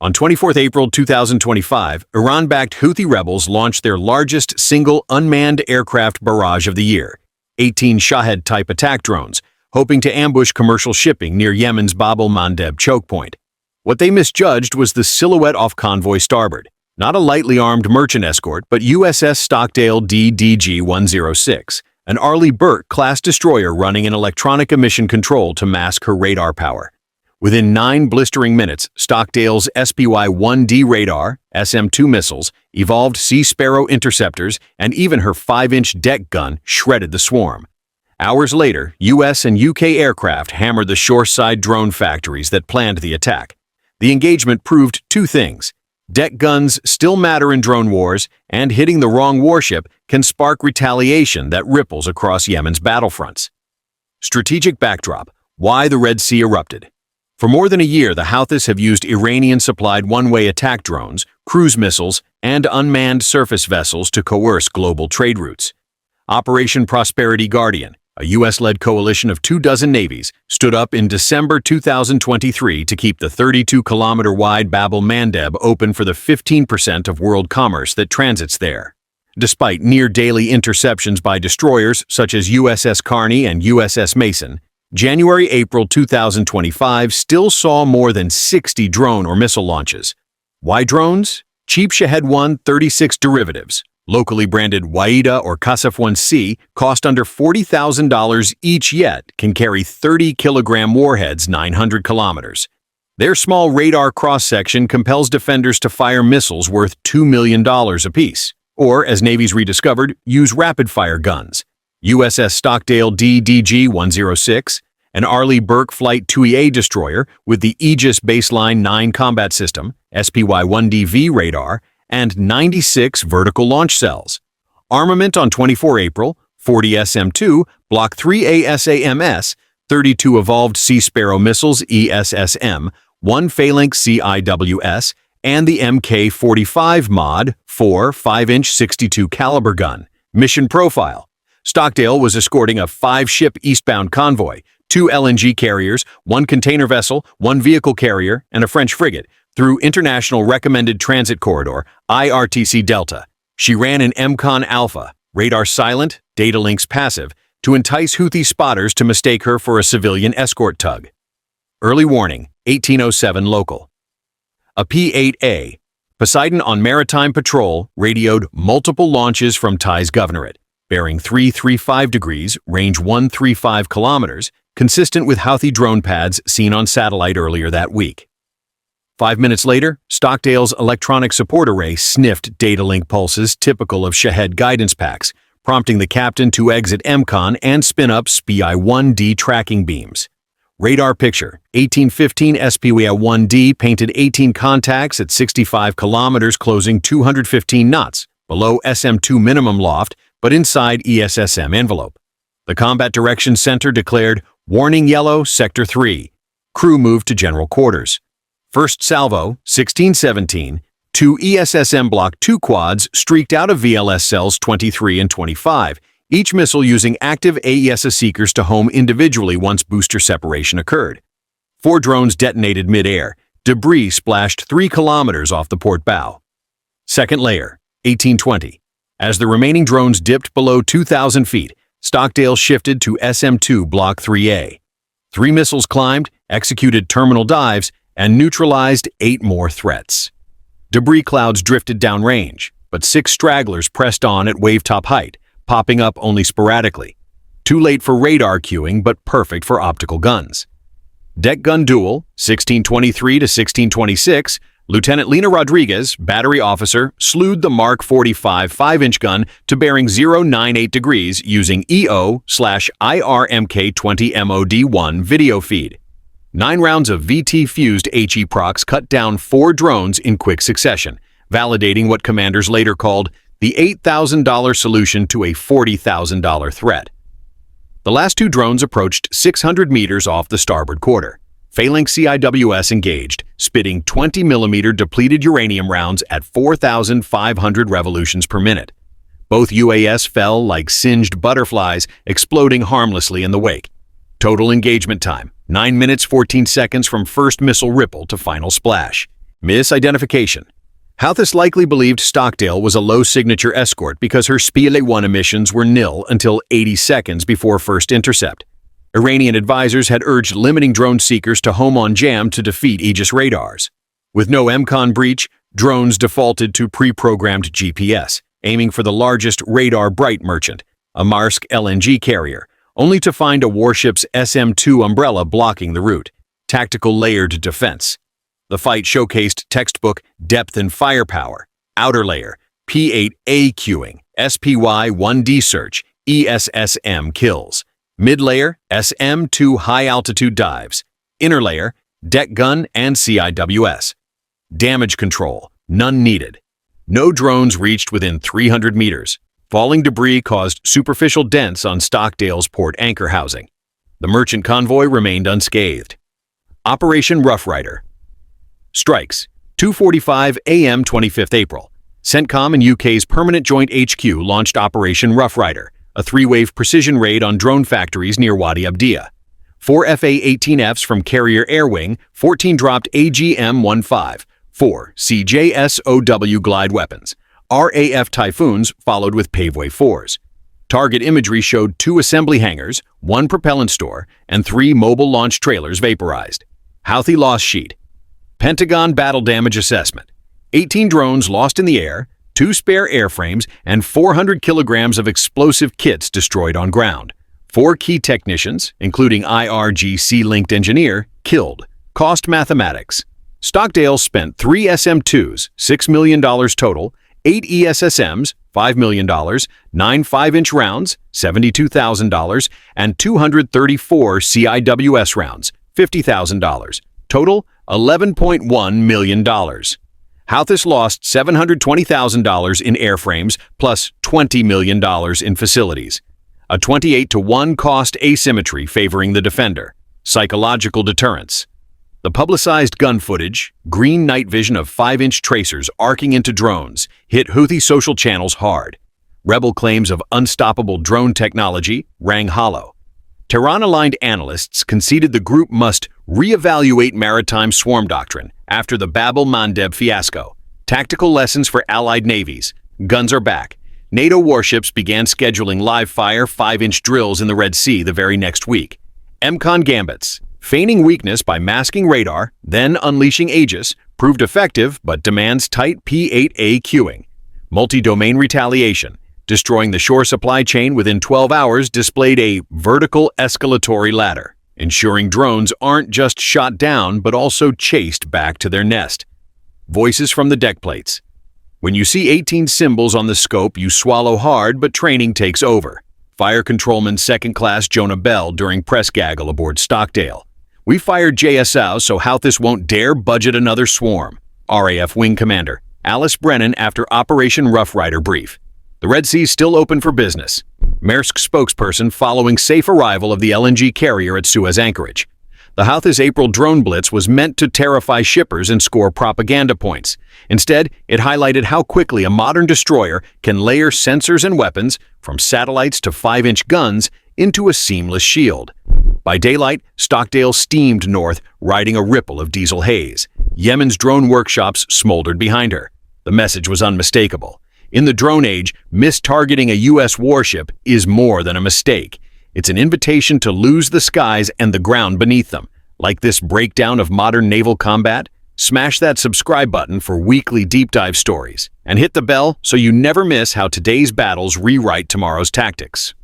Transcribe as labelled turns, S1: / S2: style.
S1: On 24 April 2025, Iran-backed Houthi rebels launched their largest single unmanned aircraft barrage of the year, 18 Shahed-type attack drones, hoping to ambush commercial shipping near Yemen's Bab el-Mandeb choke point. What they misjudged was the silhouette off convoy starboard, not a lightly armed merchant escort, but USS Stockdale DDG-106, an Arleigh Burke-class destroyer running an electronic emission control to mask her radar power. Within 9 blistering minutes, Stockdale's SPY-1D radar, SM-2 missiles, evolved Sea Sparrow interceptors, and even her 5-inch deck gun shredded the swarm. Hours later, US and UK aircraft hammered the shoreside drone factories that planned the attack. The engagement proved two things. Deck guns still matter in drone wars, and hitting the wrong warship can spark retaliation that ripples across Yemen's battlefronts. Strategic backdrop: why the Red Sea erupted. For more than a year, the HOUTHIS have used Iranian-supplied one-way attack drones, cruise missiles, and unmanned surface vessels to coerce global trade routes. Operation Prosperity Guardian, a U.S.-led coalition of 24 navies, stood up in December 2023 to keep the 32-kilometer-wide Bab el-Mandeb open for the 15% of world commerce that transits there. Despite near-daily interceptions by destroyers such as USS Carney and USS Mason, January-April 2025 still saw more than 60 drone or missile launches. Why drones? Cheap Shahed-1 36 derivatives, locally branded Waida or Kasef-1C, cost under $40,000 each yet can carry 30-kilogram warheads 900 kilometers. Their small radar cross-section compels defenders to fire missiles worth $2 million apiece, or, as navies rediscovered, use rapid-fire guns. USS Stockdale DDG-106, an Arleigh Burke Flight 2EA destroyer with the Aegis Baseline 9 combat system, SPY-1DV radar, and 96 vertical launch cells. Armament on 24 April, 40 SM-2, Block 3A SAMS, 32 Evolved Sea Sparrow missiles ESSM, 1 Phalanx CIWS, and the Mk-45 Mod 4 5-inch 62 caliber gun. Mission profile: Stockdale was escorting a 5-ship eastbound convoy, 2 LNG carriers, 1 container vessel, 1 vehicle carrier, and a French frigate through International Recommended Transit Corridor, IRTC Delta. She ran an MCON Alpha, radar silent, data links passive, to entice Houthi spotters to mistake her for a civilian escort tug. Early warning, 1807 local. A P-8A, Poseidon on maritime patrol, radioed multiple launches from Thai's governorate, bearing 335 degrees, range 135 kilometers, consistent with Houthi drone pads seen on satellite earlier that week. 5 minutes later, Stockdale's electronic support array sniffed data link pulses typical of Shahed guidance packs, prompting the captain to exit MCON and spin up SPY-1D tracking beams. Radar picture: 1815 SPY-1D painted 18 contacts at 65 kilometers, closing 215 knots, below SM-2 minimum loft, but inside ESSM envelope. The Combat Direction Center declared, "Warning yellow, Sector 3. Crew moved to general quarters." First salvo, 1617, 2 ESSM Block 2 quads streaked out of VLS cells 23 and 25, each missile using active AESA seekers to home individually once booster separation occurred. 4 drones detonated mid-air. Debris splashed 3 kilometers off the port bow. Second layer, 1820. As the remaining drones dipped below 2,000 feet, Stockdale shifted to SM-2 Block 3A. 3 missiles climbed, executed terminal dives, and neutralized 8 more threats. Debris clouds drifted downrange, but 6 stragglers pressed on at wave-top height, popping up only sporadically. Too late for radar cueing, but perfect for optical guns. Deck gun duel, 1623 to 1626, Lieutenant Lena Rodriguez, battery officer, slewed the Mark 45 5-inch gun to bearing 098 degrees using EO/IRMK20MOD1 video feed. 9 rounds of VT-fused HE procs cut down 4 drones in quick succession, validating what commanders later called the $8,000 solution to a $40,000 threat. The last 2 drones approached 600 meters off the starboard quarter. Phalanx CIWS engaged, spitting 20mm depleted uranium rounds at 4,500 revolutions per minute. Both UAS fell like singed butterflies, exploding harmlessly in the wake. Total engagement time: 9 minutes 14 seconds from first missile ripple to final splash. Misidentification. HOUTHIS likely believed Stockdale was a low-signature escort because her Spiele 1 emissions were nil until 80 seconds before first intercept. Iranian advisors had urged limiting drone seekers to home on jam to defeat Aegis radars. With no MCON breach, drones defaulted to pre-programmed GPS, aiming for the largest radar bright merchant, a Maersk LNG carrier, only to find a warship's SM-2 umbrella blocking the route. Tactical layered defense. The fight showcased textbook depth and firepower, outer layer, P8A queuing, SPY-1D search, ESSM kills. Mid-layer, SM-2 high-altitude dives. Inner layer, deck gun and CIWS. Damage control, none needed. No drones reached within 300 meters. Falling debris caused superficial dents on Stockdale's port anchor housing. The merchant convoy remained unscathed. Operation Rough Rider. Strikes, 2:45 a.m. 25th April. CENTCOM and UK's Permanent Joint HQ launched Operation Rough Rider, a three-wave precision raid on drone factories near Wadi Abdiya. 4 FA-18Fs from Carrier Air Wing, 14 dropped AGM-15, 4 CJSOW glide weapons. RAF Typhoons followed with Paveway 4s. Target imagery showed 2 assembly hangars, 1 propellant store, and 3 mobile launch trailers vaporized. Houthi loss sheet. Pentagon battle damage assessment. 18 drones lost in the air, 2 spare airframes, and 400 kilograms of explosive kits destroyed on ground. 4 key technicians, including IRGC-linked engineer, killed. Cost mathematics. Stockdale spent 3 SM-2s, $6 million total, 8 ESSMs, $5 million, 9 5-inch rounds, $72,000, and 234 CIWS rounds, $50,000. Total, $11.1 million. HOUTHIS lost $720,000 in airframes plus $20 million in facilities. A 28-to-1 cost asymmetry favoring the defender. Psychological deterrence. The publicized gun footage, green night vision of 5-inch tracers arcing into drones, hit Houthi social channels hard. Rebel claims of unstoppable drone technology rang hollow. Tehran-aligned analysts conceded the group must reevaluate maritime swarm doctrine after the Bab el-Mandeb fiasco. Tactical lessons for allied navies. Guns are back. NATO warships began scheduling live-fire 5-inch drills in the Red Sea the very next week. MCON gambits. Feigning weakness by masking radar, then unleashing Aegis, proved effective but demands tight P8A queuing. Multi-domain retaliation. Destroying the shore supply chain within 12 hours displayed a vertical escalatory ladder, ensuring drones aren't just shot down but also chased back to their nest. Voices from the deck plates. When you see 18 symbols on the scope, you swallow hard, but training takes over. Fire Controlman 2nd Class Jonah Bell during press gaggle aboard Stockdale. We fired JSOW so HOUTHIS won't dare budget another swarm. RAF Wing Commander Alice Brennan after Operation Rough Rider brief. The Red Sea's still open for business. Maersk spokesperson following safe arrival of the LNG carrier at Suez anchorage. The HOUTHIS April drone blitz was meant to terrify shippers and score propaganda points. Instead, it highlighted how quickly a modern destroyer can layer sensors and weapons, from satellites to 5-inch guns, into a seamless shield. By daylight, Stockdale steamed north, riding a ripple of diesel haze. Yemen's drone workshops smoldered behind her. The message was unmistakable. In the drone age, mistargeting a U.S. warship is more than a mistake. It's an invitation to lose the skies and the ground beneath them. Like this breakdown of modern naval combat? Smash that subscribe button for weekly deep dive stories. And hit the bell so you never miss how today's battles rewrite tomorrow's tactics.